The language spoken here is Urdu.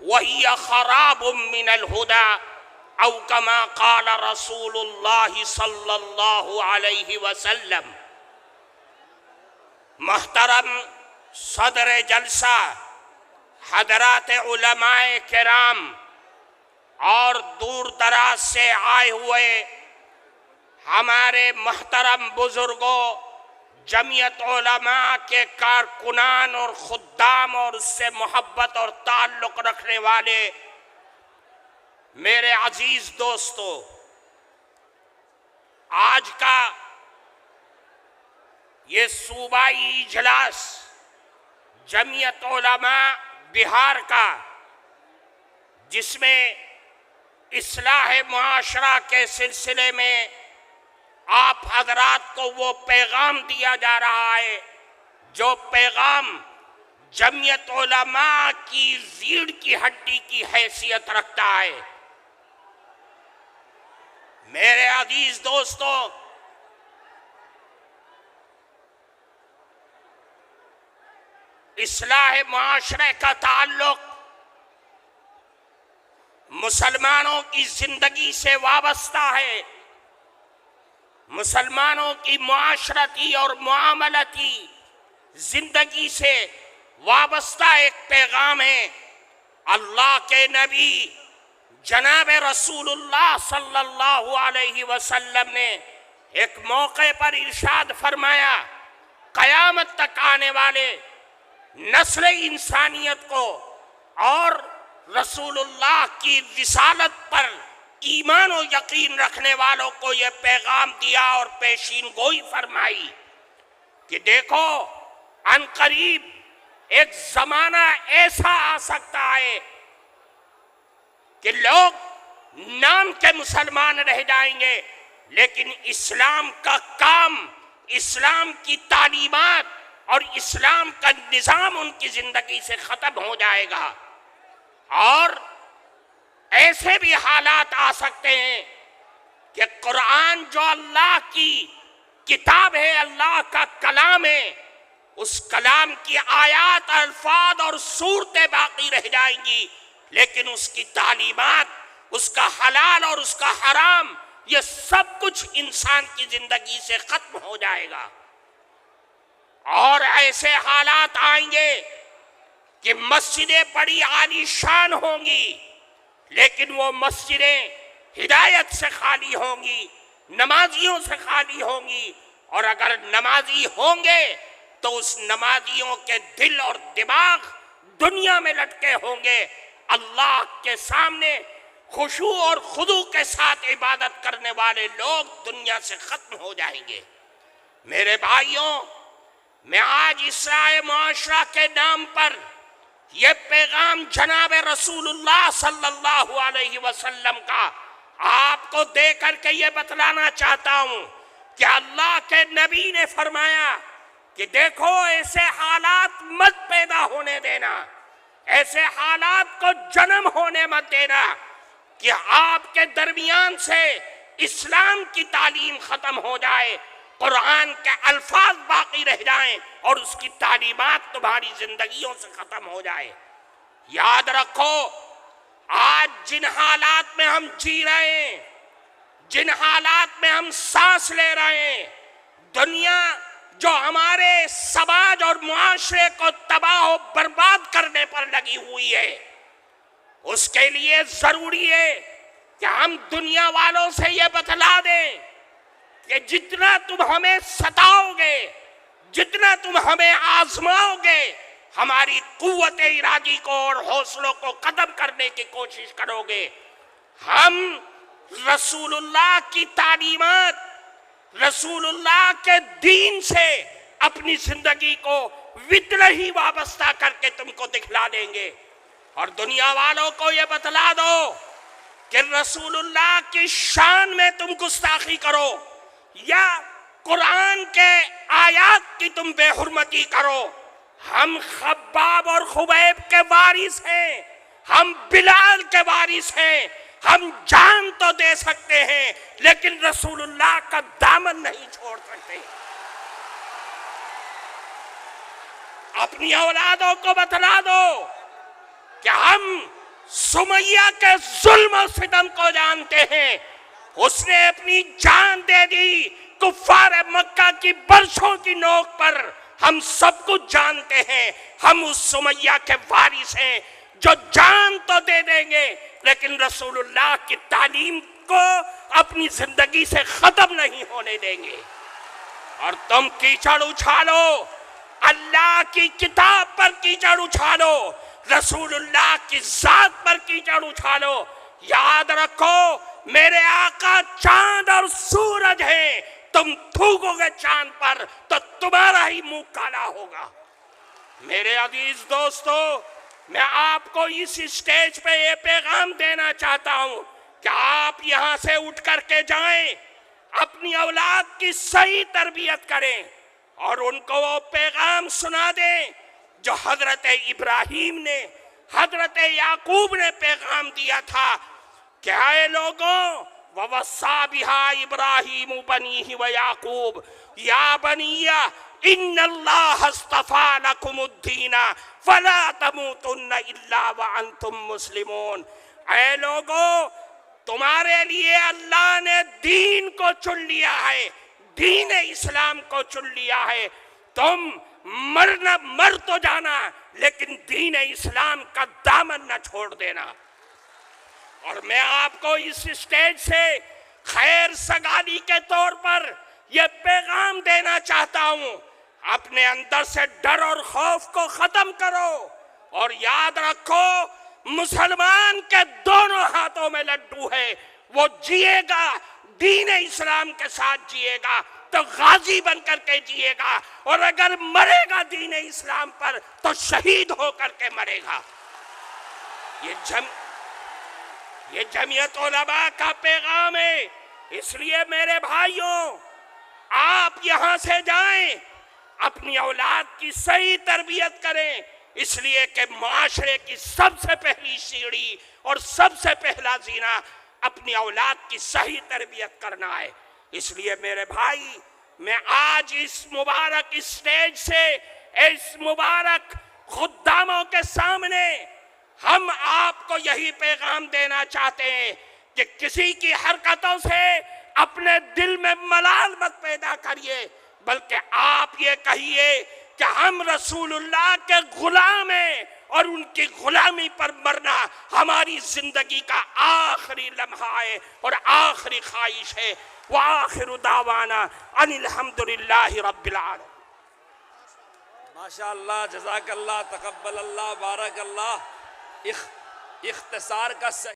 وَهِيَ خَرَابٌ مِّنَ الْهُدَى او كما قال رسول اللہ صلی اللہ علیہ وسلم۔ محترم صدر جلسہ، حضرات علماء کرام اور دور دراز سے آئے ہوئے ہمارے محترم بزرگوں، جمعیت علماء کے کارکنان اور خدام اور اس سے محبت اور تعلق رکھنے والے میرے عزیز دوستو، آج کا یہ صوبائی اجلاس جمعیت علماء بہار کا، جس میں اصلاح معاشرہ کے سلسلے میں آپ حضرات کو وہ پیغام دیا جا رہا ہے جو پیغام جمعیت علماء کی ریڑھ کی ہڈی کی حیثیت رکھتا ہے۔ میرے عزیز دوستو، اصلاح معاشرے کا تعلق مسلمانوں کی زندگی سے وابستہ ہے، مسلمانوں کی معاشرتی اور معاملتی زندگی سے وابستہ ایک پیغام ہے۔ اللہ کے نبی جناب رسول اللہ صلی اللہ علیہ وسلم نے ایک موقع پر ارشاد فرمایا، قیامت تک آنے والے نسل انسانیت کو اور رسول اللہ کی رسالت پر ایمان و یقین رکھنے والوں کو یہ پیغام دیا اور پیشین گوئی فرمائی کہ دیکھو ان قریب ایک زمانہ ایسا آ سکتا ہے کہ لوگ نام کے مسلمان رہ جائیں گے، لیکن اسلام کا کام، اسلام کی تعلیمات اور اسلام کا نظام ان کی زندگی سے ختم ہو جائے گا۔ اور ایسے بھی حالات آ سکتے ہیں کہ قرآن جو اللہ کی کتاب ہے، اللہ کا کلام ہے، اس کلام کی آیات، الفاظ اور صورتیں باقی رہ جائیں گی، لیکن اس کی تعلیمات، اس کا حلال اور اس کا حرام، یہ سب کچھ انسان کی زندگی سے ختم ہو جائے گا۔ اور ایسے حالات آئیں گے کہ مسجدیں بڑی عالی شان ہوں گی، لیکن وہ مسجدیں ہدایت سے خالی ہوں گی، نمازیوں سے خالی ہوں گی، اور اگر نمازی ہوں گے تو اس نمازیوں کے دل اور دماغ دنیا میں لٹکے ہوں گے، اللہ کے سامنے خشوع اور خضوع کے ساتھ عبادت کرنے والے لوگ دنیا سے ختم ہو جائیں گے۔ میرے بھائیوں، میں آج اصلاح معاشرہ کے نام پر یہ پیغام جناب رسول اللہ صلی اللہ علیہ وسلم کا آپ کو دے کر کے یہ بتلانا چاہتا ہوں کہ اللہ کے نبی نے فرمایا کہ دیکھو ایسے حالات مت پیدا ہونے دینا، ایسے حالات کو جنم ہونے مت دینا کہ آپ کے درمیان سے اسلام کی تعلیم ختم ہو جائے، قرآن کے الفاظ باقی رہ جائیں اور اس کی تعلیمات تمہاری زندگیوں سے ختم ہو جائے۔ یاد رکھو، آج جن حالات میں ہم جی رہے ہیں، جن حالات میں ہم سانس لے رہے ہیں، دنیا جو ہمارے سماج اور معاشرے کو تباہ و برباد کرنے پر لگی ہوئی ہے، اس کے لیے ضروری ہے کہ ہم دنیا والوں سے یہ بتلا دیں کہ جتنا تم ہمیں ستاؤ گے، جتنا تم ہمیں آزماؤ گے، ہماری قوت ارادی کو اور حوصلوں کو ختم کرنے کی کوشش کرو گے، ہم رسول اللہ کی تعلیمات، رسول اللہ کے دین سے اپنی زندگی کو وطن ہی وابستہ کر کے تم کو دکھلا دیں گے۔ اور دنیا والوں کو یہ بتلا دو کہ رسول اللہ کی شان میں تم گستاخی کرو یا قرآن کے آیات کی تم بے حرمتی کرو، ہم خباب اور خبیب کے وارث ہیں، ہم بلال کے وارث ہیں، ہم جان تو دے سکتے ہیں لیکن رسول اللہ کا دامن نہیں چھوڑ سکتے۔ اپنی اولادوں کو بتلا دو کہ ہم سمیہ کے ظلم و ستم کو جانتے ہیں. اس نے اپنی جان دے دی کفار مکہ کی برسوں کی نوک پر. ہم سب کچھ جانتے ہیں. ہم اس سمیہ کے وارث ہیں جو جان تو دے دیں گے لیکن رسول اللہ کی تعلیم کو اپنی زندگی سے ختم نہیں ہونے دیں گے. اور تم کیچڑ اچھالو، اللہ کی کتاب پر کیچڑ اچھالو، رسول اللہ کی ذات پر کیچڑ اچھالو. یاد رکھو میرے آقا چاند اور سورج ہیں. تم تھوکو گے چاند پر تو تمہارا ہی منہ کالا ہوگا. میرے عزیز دوستو، میں آپ کو اس اسٹیج پہ یہ پیغام دینا چاہتا ہوں کہ آپ یہاں سے اٹھ کر کے جائیں، اپنی اولاد کی صحیح تربیت کریں اور ان کو وہ پیغام سنا دیں جو حضرت ابراہیم نے، حضرت یعقوب نے پیغام دیا تھا کہ اے لوگوں، وَوَصَّىٰ بِهَا إِبْرَاهِيمُ بَنِيهِ وَيَعْقُوبُ يَا بَنِيَّ إِنَّ اللَّهَ اصْطَفَىٰ لَكُمُ الدِّينَ فَلَا تَمُوتُنَّ إِلَّا وَأَنْتُمْ مُسْلِمُونَ. اے لوگوں، تمہارے لیے اللہ نے دین کو چن لیا ہے، دین اسلام کو چن لیا ہے. تم مر تو جانا لیکن دین اسلام کا دامن نہ چھوڑ دینا. اور میں آپ کو اس اسٹیج سے خیر سگالی کے طور پر یہ پیغام دینا چاہتا ہوں، اپنے اندر سے ڈر اور خوف کو ختم کرو اور یاد رکھو مسلمان کے دونوں ہاتھوں میں لڈو ہے. وہ جیے گا دین اسلام کے ساتھ جیے گا تو غازی بن کر کے جیے گا، اور اگر مرے گا دین اسلام پر تو شہید ہو کر کے مرے گا. یہ جمعیت علماء کا پیغام ہے. اس لیے میرے بھائیوں، آپ یہاں سے جائیں، اپنی اولاد کی صحیح تربیت کریں، اس لیے کہ معاشرے کی سب سے پہلی سیڑھی اور سب سے پہلا زینہ اپنی اولاد کی صحیح تربیت کرنا ہے. اس لیے میرے بھائی، میں آج اس مبارک اسٹیج سے اس مبارک خداموں کے سامنے ہم آپ کو یہی پیغام دینا چاہتے ہیں کہ کسی کی حرکتوں سے اپنے دل میں ملال مت پیدا کریے، بلکہ آپ یہ کہیے کہ ہم رسول اللہ کے غلام ہیں اور ان کی غلامی پر مرنا ہماری زندگی کا آخری لمحہ ہے اور آخری خواہش ہے. وآخر دعوانا ان الحمدللہ رب العالمین. ماشاءاللہ، جزاک اللہ، تقبل اللہ، بارک اللہ. اختصار کا